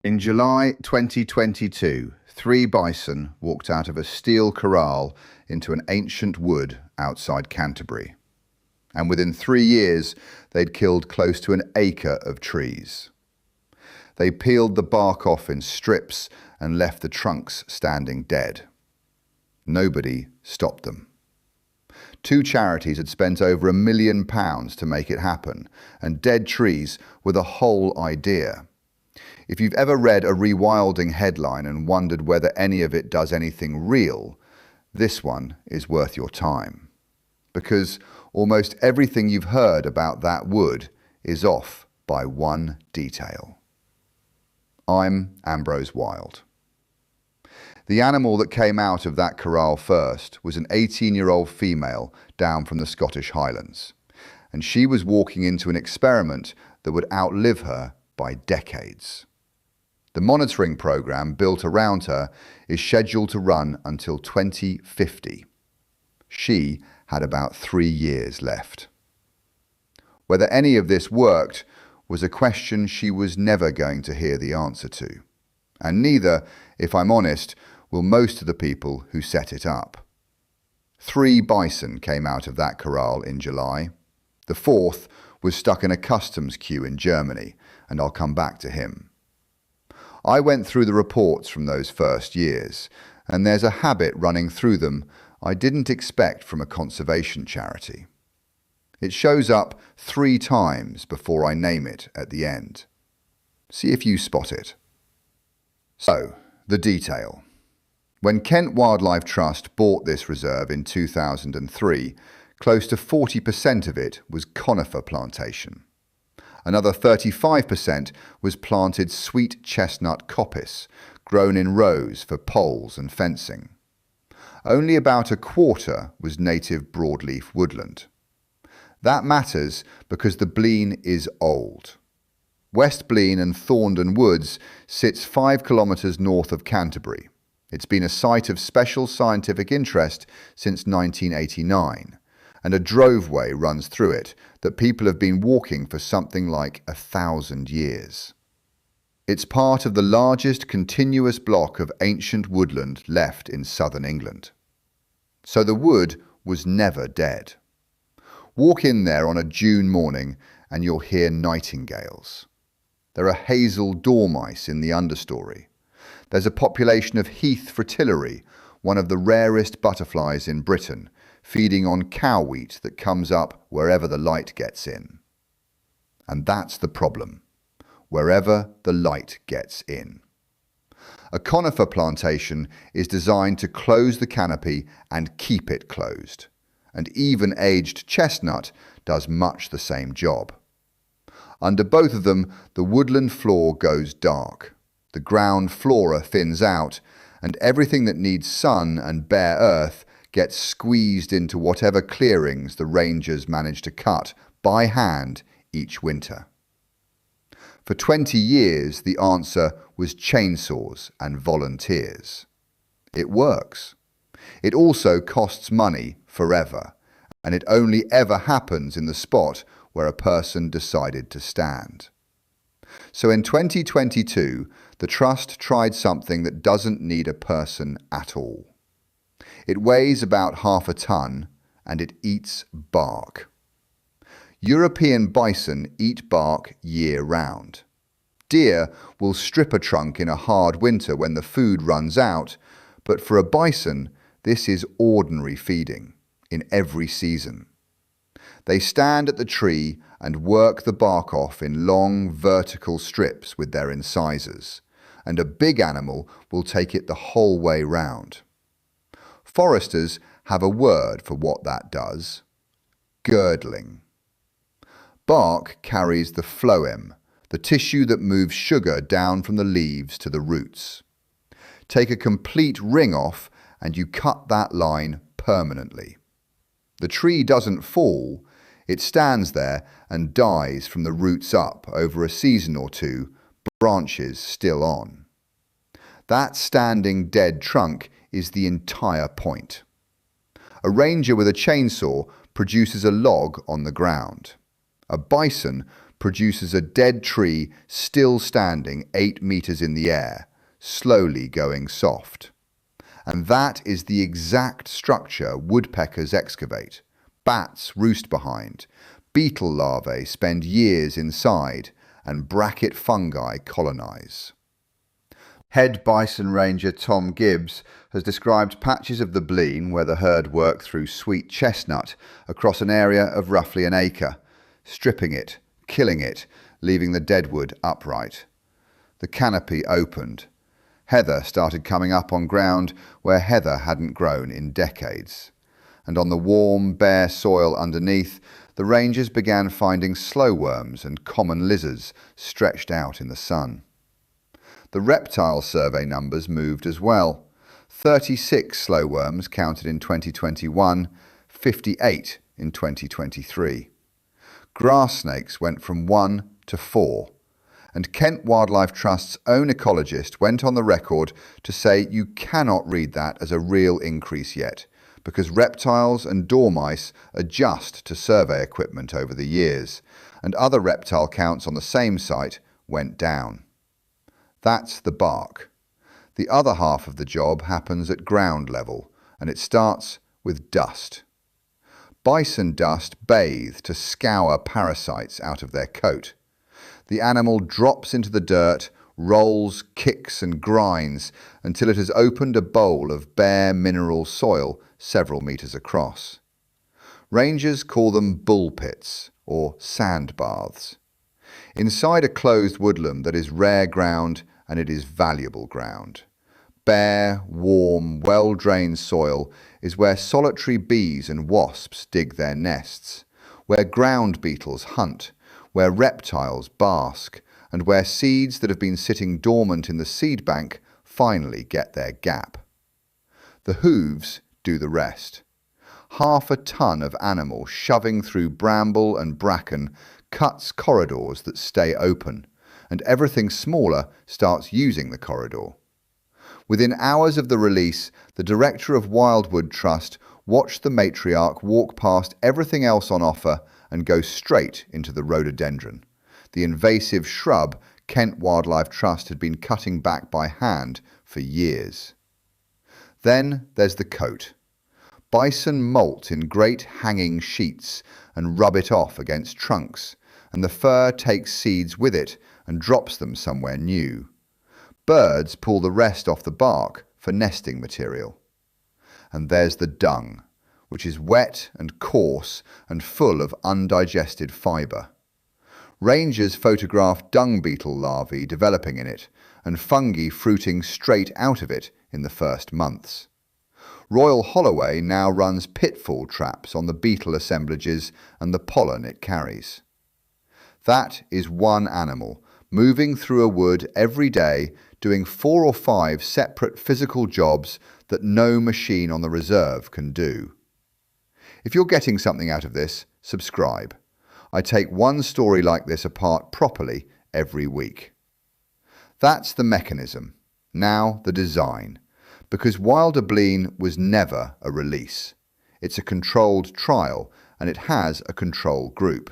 In July 2022, 3 bison walked out of a steel corral into an ancient wood outside Canterbury. And within 3 years, they'd killed close to an acre of trees. They peeled the bark off in strips and left the trunks standing dead. Nobody stopped them. 2 charities had spent over £1 million to make it happen, and dead trees were the whole idea. If you've ever read a rewilding headline and wondered whether any of it does anything real, this one is worth your time. Because almost everything you've heard about that wood is off by one detail. I'm Ambrose Wild. The animal that came out of that corral first was an 18-year-old female down from the Scottish Highlands, and she was walking into an experiment that would outlive her by decades. The monitoring program built around her is scheduled to run until 2050. She had about 3 years left. Whether any of this worked was a question she was never going to hear the answer to. And neither, if I'm honest, will most of the people who set it up. 3 bison came out of that corral in July. The 4th was stuck in a customs queue in Germany, and I'll come back to him. I went through the reports from those first years, and there's a habit running through them I didn't expect from a conservation charity. It shows up 3 times before I name it at the end. See if you spot it. So, the detail. When Kent Wildlife Trust bought this reserve in 2003, close to 40% of it was conifer plantation. Another 35% was planted sweet chestnut coppice, grown in rows for poles and fencing. Only about a quarter was native broadleaf woodland. That matters because the Blean is old. West Blean and Thornden Woods sits 5 kilometres north of Canterbury. It's been a site of special scientific interest since 1989. And a droveway runs through it that people have been walking for something like 1,000 years. It's part of the largest continuous block of ancient woodland left in southern England. So the wood was never dead. Walk in there on a June morning and you'll hear nightingales. There are hazel dormice in the understory. There's a population of heath fritillary, one of the rarest butterflies in Britain, feeding on cow wheat that comes up wherever the light gets in. And that's the problem, wherever the light gets in. A conifer plantation is designed to close the canopy and keep it closed, and even aged chestnut does much the same job. Under both of them, the woodland floor goes dark, the ground flora thins out, and everything that needs sun and bare earth gets squeezed into whatever clearings the rangers manage to cut by hand each winter. For 20 years, the answer was chainsaws and volunteers. It works. It also costs money forever, and it only ever happens in the spot where a person decided to stand. So in 2022, the Trust tried something that doesn't need a person at all. It weighs about half a tonne, and it eats bark. European bison eat bark year-round. Deer will strip a trunk in a hard winter when the food runs out, but for a bison, this is ordinary feeding, in every season. They stand at the tree and work the bark off in long vertical strips with their incisors, and a big animal will take it the whole way round. Foresters have a word for what that does: girdling. Bark carries the phloem, the tissue that moves sugar down from the leaves to the roots. Take a complete ring off and you cut that line permanently. The tree doesn't fall, it stands there and dies from the roots up over a season or two, branches still on. That standing dead trunk is the entire point. A ranger with a chainsaw produces a log on the ground. A bison produces a dead tree still standing 8 meters in the air, slowly going soft. And that is the exact structure woodpeckers excavate. Bats roost behind, beetle larvae spend years inside, and bracket fungi colonize. Head bison ranger Tom Gibbs has described patches of the Blean where the herd worked through sweet chestnut across an area of roughly an acre, stripping it, killing it, leaving the deadwood upright. The canopy opened. Heather started coming up on ground where heather hadn't grown in decades. And on the warm, bare soil underneath, the rangers began finding slowworms and common lizards stretched out in the sun. The reptile survey numbers moved as well. 36 slowworms counted in 2021, 58 in 2023. Grass snakes went from 1 to 4. And Kent Wildlife Trust's own ecologist went on the record to say you cannot read that as a real increase yet, because reptiles and dormice adjust to survey equipment over the years, and other reptile counts on the same site went down. That's the bark. The other half of the job happens at ground level, and it starts with dust. Bison dust bathe to scour parasites out of their coat. The animal drops into the dirt, rolls, kicks and grinds until it has opened a bowl of bare mineral soil several meters across. Rangers call them bull pits or sand baths. Inside a closed woodland that is rare ground, and it is valuable ground. Bare, warm, well-drained soil is where solitary bees and wasps dig their nests, where ground beetles hunt, where reptiles bask, and where seeds that have been sitting dormant in the seed bank finally get their gap. The hooves do the rest. 1/2 ton of animal shoving through bramble and bracken cuts corridors that stay open, and everything smaller starts using the corridor. Within hours of the release, the director of Wildwood Trust watched the matriarch walk past everything else on offer and go straight into the rhododendron, the invasive shrub Kent Wildlife Trust had been cutting back by hand for years. Then there's the coat. Bison molt in great hanging sheets and rub it off against trunks, and the fur takes seeds with it and drops them somewhere new. Birds pull the rest off the bark for nesting material. And there's the dung, which is wet and coarse and full of undigested fibre. Rangers photographed dung beetle larvae developing in it, and fungi fruiting straight out of it in the first months. Royal Holloway now runs pitfall traps on the beetle assemblages and the pollen it carries. That is one animal, moving through a wood every day, doing 4 or 5 separate physical jobs that no machine on the reserve can do. If you're getting something out of this, subscribe. I take one story like this apart properly every week. That's the mechanism. Now the design. Because Wilder Blean was never a release. It's a controlled trial, and it has a control group.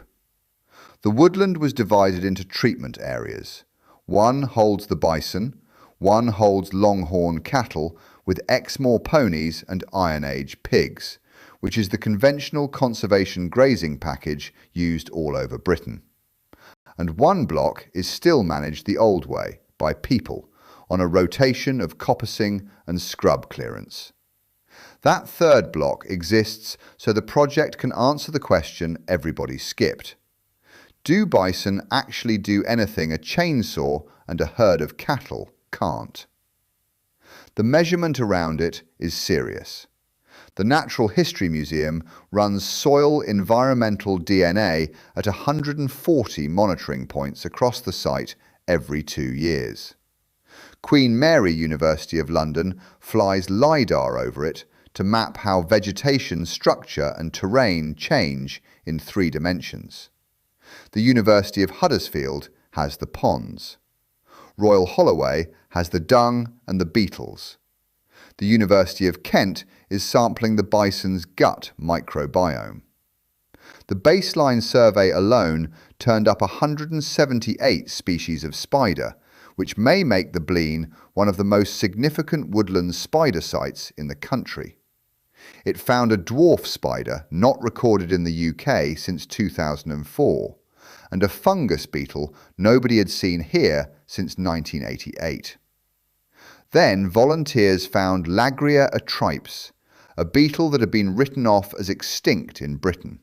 The woodland was divided into treatment areas. One holds the bison, one holds longhorn cattle with Exmoor ponies and Iron Age pigs, which is the conventional conservation grazing package used all over Britain. And one block is still managed the old way, by people, on a rotation of coppicing and scrub clearance. That third block exists so the project can answer the question everybody skipped. Do bison actually do anything a chainsaw and a herd of cattle can't? The measurement around it is serious. The Natural History Museum runs soil environmental DNA at 140 monitoring points across the site every 2 years. Queen Mary University of London flies LiDAR over it to map how vegetation, structure and terrain change in 3 dimensions. The University of Huddersfield has the ponds. Royal Holloway has the dung and the beetles. The University of Kent is sampling the bison's gut microbiome. The baseline survey alone turned up 178 species of spider, which may make the Blean one of the most significant woodland spider sites in the country. It found a dwarf spider not recorded in the UK since 2004, and a fungus beetle nobody had seen here since 1988. Then volunteers found Lagria atripes, a beetle that had been written off as extinct in Britain,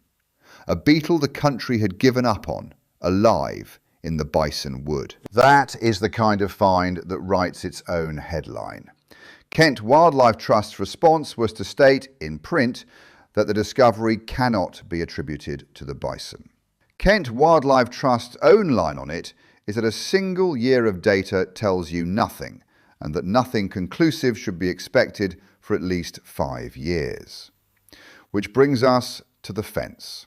a beetle the country had given up on, alive in the Bison wood. That is the kind of find that writes its own headline. Kent Wildlife Trust's response was to state in print that the discovery cannot be attributed to the bison. Kent Wildlife Trust's own line on it is that a single year of data tells you nothing, and that nothing conclusive should be expected for at least 5 years. Which brings us to the fence.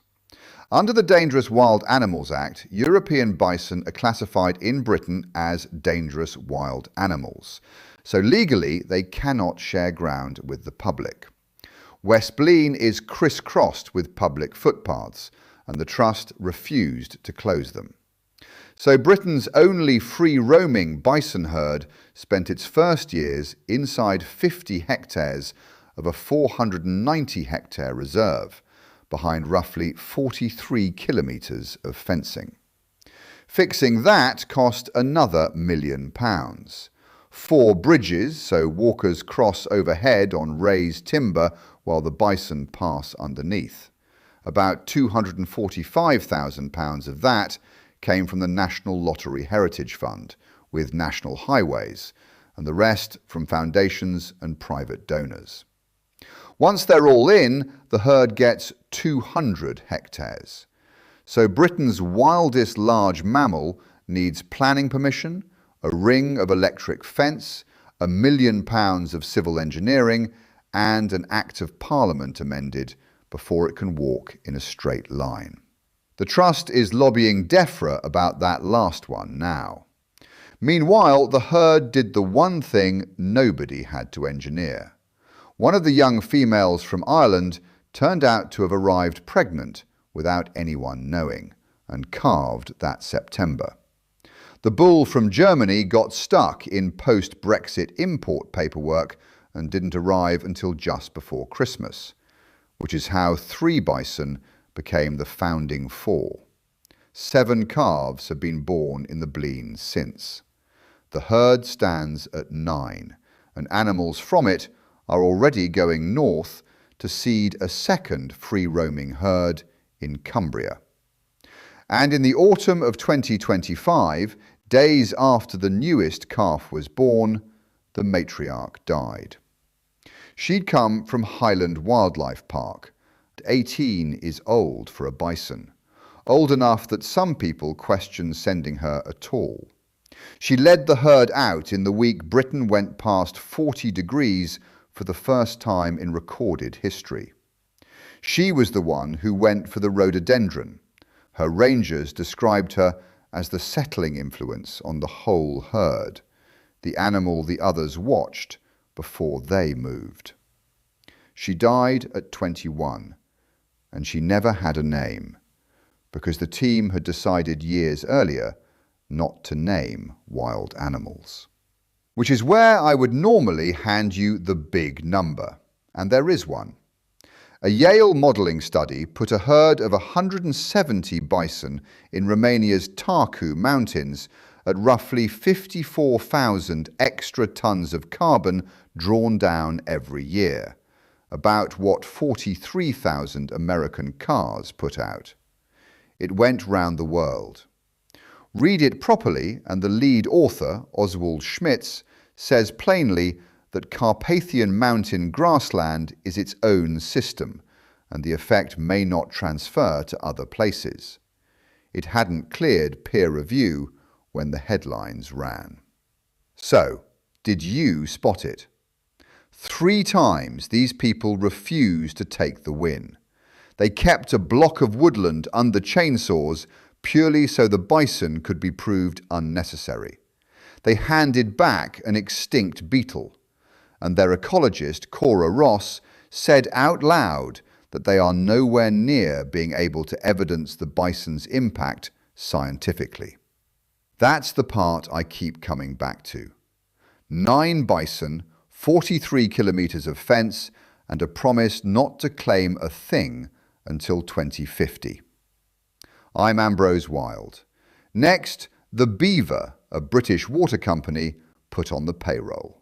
Under the Dangerous Wild Animals Act, European bison are classified in Britain as dangerous wild animals, so legally they cannot share ground with the public. West Blean is crisscrossed with public footpaths, and the Trust refused to close them. So Britain's only free-roaming bison herd spent its first years inside 50 hectares of a 490-hectare reserve, behind roughly 43 kilometres of fencing. Fixing that cost another £1 million. 4 bridges, so walkers cross overhead on raised timber while the bison pass underneath. About £245,000 of that came from the National Lottery Heritage Fund, with National Highways, and the rest from foundations and private donors. Once they're all in, the herd gets 200 hectares. So Britain's wildest large mammal needs planning permission, a ring of electric fence, £1 million of civil engineering, and an Act of Parliament amended before it can walk in a straight line. The Trust is lobbying DEFRA about that last one now. Meanwhile, the herd did the one thing nobody had to engineer. One of the young females from Ireland turned out to have arrived pregnant without anyone knowing, and calved that September. The bull from Germany got stuck in post-Brexit import paperwork and didn't arrive until just before Christmas, which is how 3 bison became the founding 4. 7 calves have been born in the Blean since. The herd stands at 9, and animals from it are already going north to seed a second free-roaming herd in Cumbria. And in the autumn of 2025, days after the newest calf was born, the matriarch died. She'd come from Highland Wildlife Park. 18 is old for a bison, old enough that some people question sending her at all. She led the herd out in the week Britain went past 40 degrees for the first time in recorded history. She was the one who went for the rhododendron. Her rangers described her as the settling influence on the whole herd, the animal the others watched before they moved. She died at 21, and she never had a name, because the team had decided years earlier not to name wild animals. Which is where I would normally hand you the big number, and there is one. A Yale modelling study put a herd of 170 bison in Romania's Tarcu Mountains at roughly 54,000 extra tonnes of carbon drawn down every year, about what 43,000 American cars put out. It went round the world. Read it properly, and the lead author, Oswald Schmitz, says plainly that Carpathian mountain grassland is its own system, and the effect may not transfer to other places. It hadn't cleared peer review when the headlines ran. So, did you spot it? 3 times these people refused to take the win. They kept a block of woodland under chainsaws purely so the bison could be proved unnecessary. They handed back an extinct beetle, and their ecologist, Cora Ross, said out loud that they are nowhere near being able to evidence the bison's impact scientifically. That's the part I keep coming back to. 9 bison, 43 kilometres of fence, and a promise not to claim a thing until 2050. I'm Ambrose Wild. Next, the Beaver, a British water company, put on the payroll.